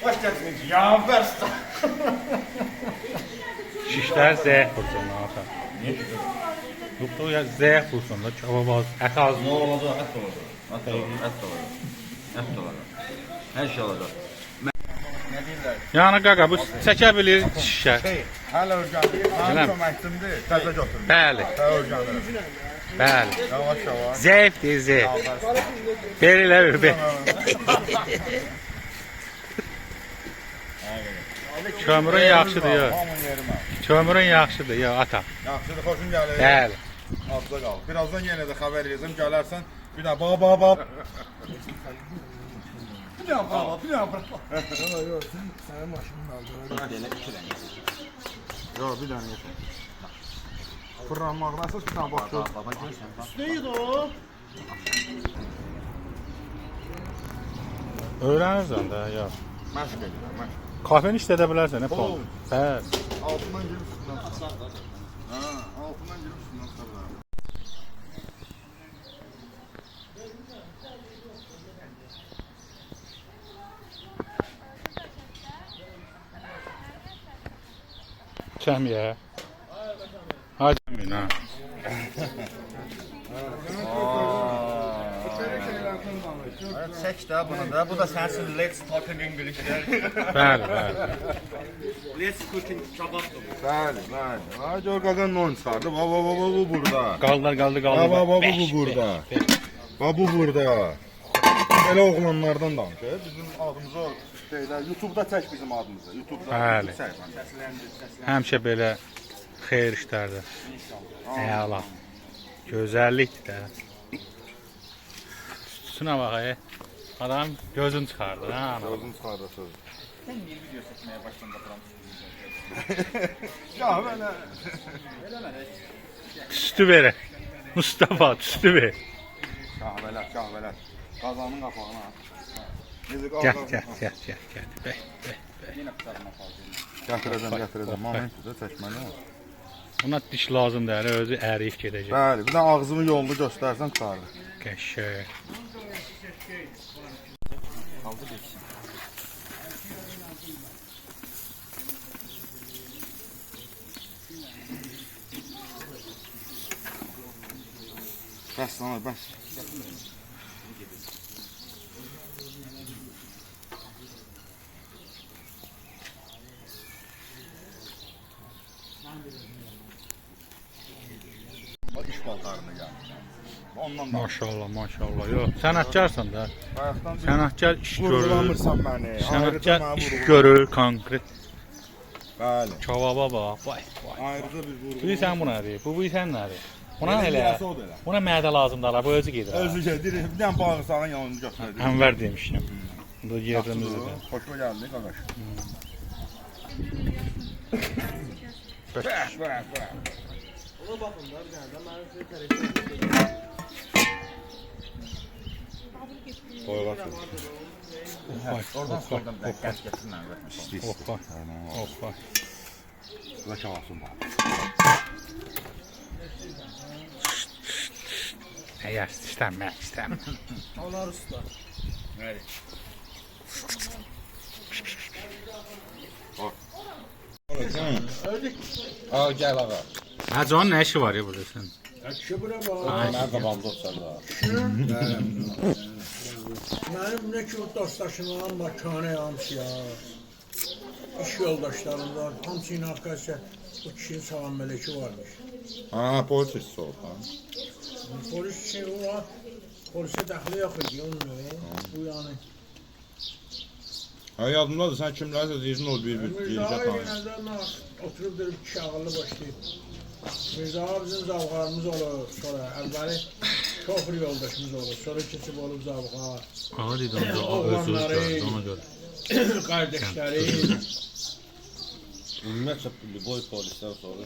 Hoş geldiniz. Ya versin. Şişlər zəif vursun ata. Yoxdur ya zəif vursun da kebab az, ət az. Ne olacak? Et olacak. Et olacak. Et olacak. Et olacak. Her şey olacak. Ne deyirlər? Yəni qaqa bu çəkə bilir şişə. Hələ örgəndir. Biləm. Mənim köməkdimdir. Təzə götürmür. Bəli, Hələ örgəndir. bəli. Yavaş yavaş. Zəifdir, zəif. Belə bir. Kömürün yaxşıdır ya. Hamın yerimə. Kömürün yaxşıdır ya ata. Yaxşıdır, xoşum gəlir. Bəli. Azda qal. Birazdan yenə də xəbər edəcəm. Gələrsən. Bir daha baba. Bir daha baba. Yox, sənin maşının aldı. Yox, bir dənə yeter. Fırlanmaqdan əsas bir dənə bax. Baba görsən. Neydi o? Öyrənirsən də ya. Məşq edirəm, məşq. Kafeni işlədə bilərsən, nə plan? Bəli. Altından girib üstündən çıxar. Ha, altından girib üstündən çıxar. Kəmiyə. Hacı ha. Çək də bunu da. Bu da sensin let's talking English. Bəli, bəli. Let's cooking kebab. Bəli, bəli. Ha, gör qaqan non çıxardı. Baba, bu burada. Qaldır. Baba, bu burada. Baba, bu burada. Elə oğlanlardan danışır. Bizim adımızı deyirlər. YouTube-da çək bizim adımızı. YouTube-da. Bəli. Səsləndir. Həmişə belə xeyir işlərdə. Əla. Gözəllikdir də. Şuna bax, adam gözün çıxardı, ha? Gözün çıxardı söz. Sen niye video çekmeye başladın da buram? Ya belə. Tüstü verək. Mustafa, tüstü ver. Kahvələt. Qazanın qapağına. Gəl. Bəh. Yine kızartma fazla. Gətirəcəm. Momentdə çəkməli. Buna diş lazım deyil, özü əriyib gedəcək. Bəli, bir də ağzımın yolunu göstərsən çıxarır. Qəşəng. Kaldı geçsin. Bəs sana, bəs. Bax iş paltarına gəlmişəm. Ondan da. Maşallah. Yox, sənətkarsan da. Bayaqdan bir Sənətkar iş görür. vurgulamırsan məni. Sənətkar Ayrıca iş mənə görür, konkret. Bəli. Kebaba bax, vay. Ayrıca bir vurgu. Bilirsən bu nədir? Bu sən nədir? Buna Benim elə. birəsi o da elə. Buna mədə lazımdır, bu özü gedir. Özü gedir. Bir dənə bağırsağın yanını göstərdir. Ənvər demişdim. Bu yerimizdə. Xoşuma gəldi qardaş. Oradan ders getirmem. Hoppa. Buna çalasın bax. İstəmə. Onlar usta. Evet. Al gəl ağa. Hacı onun nə işi var ya burada sən? Mən qabağımda otsam da. Mənim nə ki dostdaşımın makanı hamısı ya. İş yoldaşlarım var. Hamısının arkadaşlar bu kişinin salam məleki varmış. Ha, polis işçisi oldu. Polis şey o var. Polise dəxli yox idi onun. Bu yani. Ha, yadımdadır, sən kimlərsə deyirsən o bir Mirza deyirsən tanıyır. yenədən oturub durub kişi ağıllı başlayıb. Mirza bizim zavqarımız olur. Sonra əvvəli şoför yoldaşımız olur. Sonra keçib olub zavqa. Ağa dedi ona görə. Qardaşları. Ümumiyyətlə boy polisdən sonra